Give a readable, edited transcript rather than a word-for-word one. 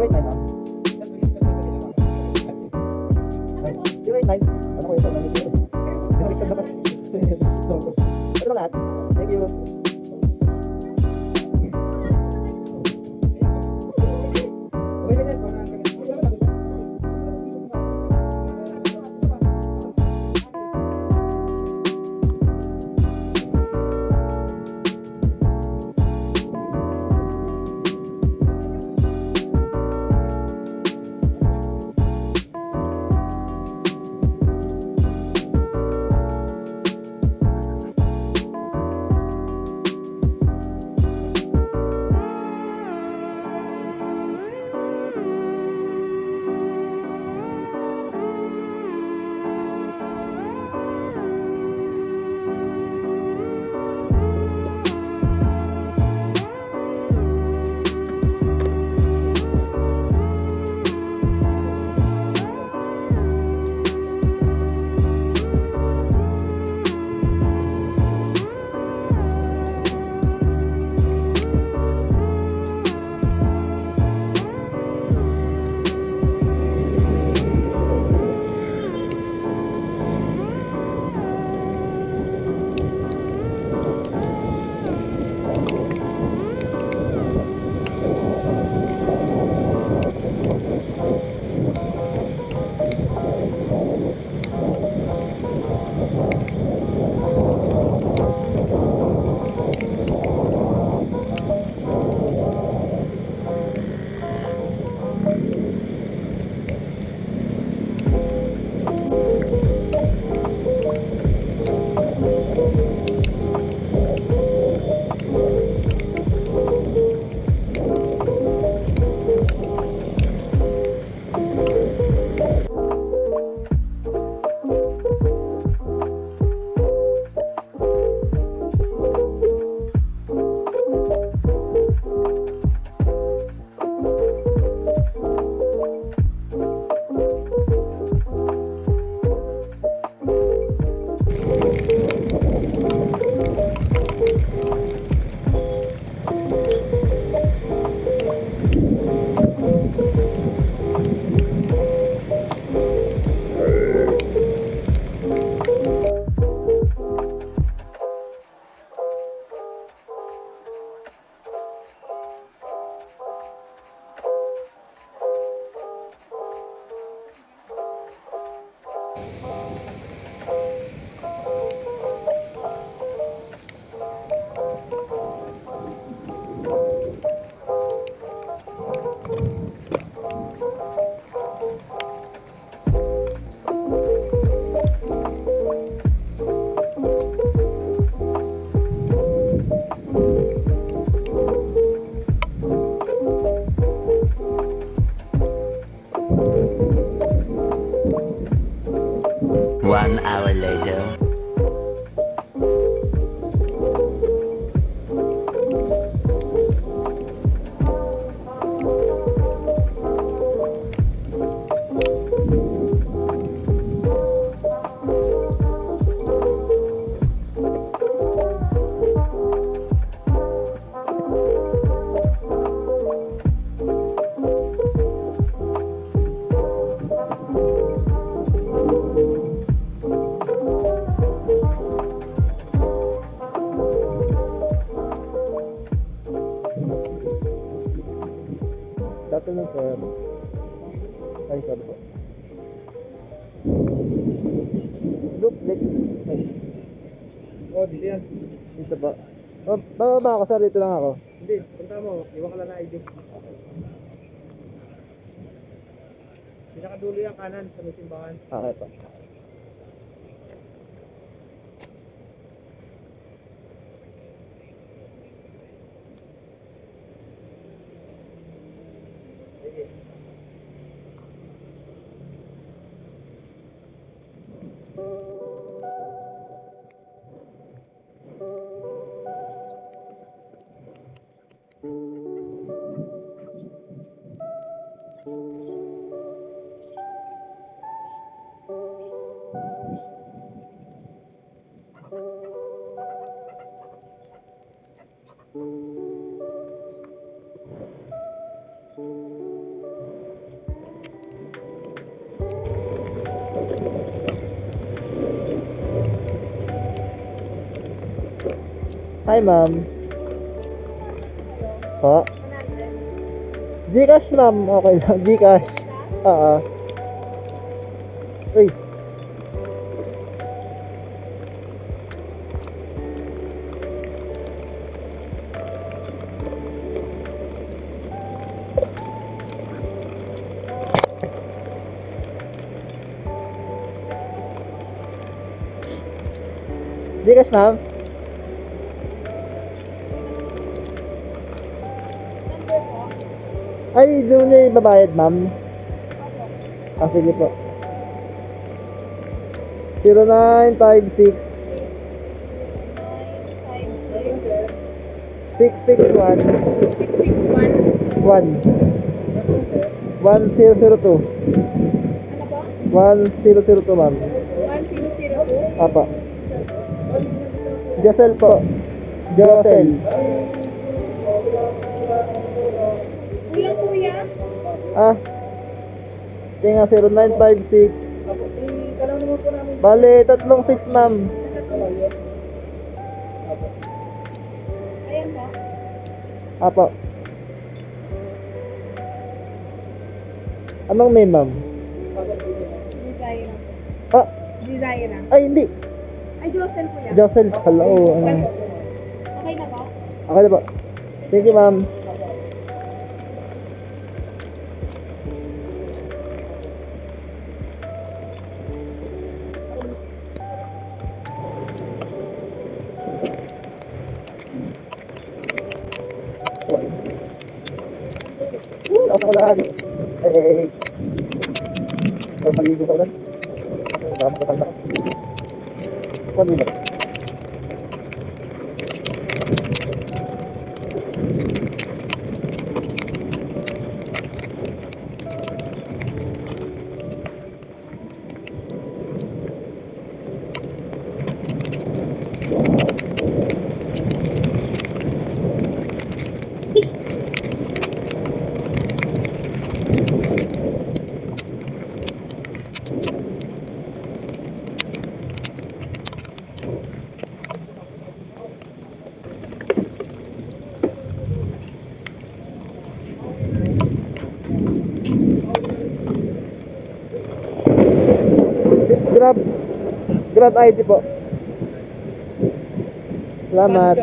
Right line, ma'am. Right line. Ano ko ito? Binaliktad na ba? Ito na lahat. Thank you. One hour later. Afternoon, sir. Ay, sabi po. Look, next. Oh, dito yan. Dito ba? Oh, bababa ako, sir. Dito lang ako. Hindi, punta mo. Iwan ka lang na ID. Pinakadulo yung kanan sa may simbahan. Okay po. Sige. Hi, ma'am. Po? Gcash, ma'am. Okay lang. Gcash. Oo. Uy. Gcash, ma'am. Ay, doon na ibabayad, ma'am. Ah, sige po. 0956 661 1 1002 1002, ma'am. 1002? Apa. Josel po. Josel. Kuya? Ah. Tinga 0956. Bale, 36, ma'am. Ayan po. Apa. Anong name, ma'am? Desire. Ah, Desire. ay hindi. Ay, Josel kuya. Josel. Hello. Okay na ba? Okay na po. Thank you, ma'am. Ako na lang. Eh. Pag-maligo ka ulan. Baka makasal na. Ano ba? Grab ID po. Salamat.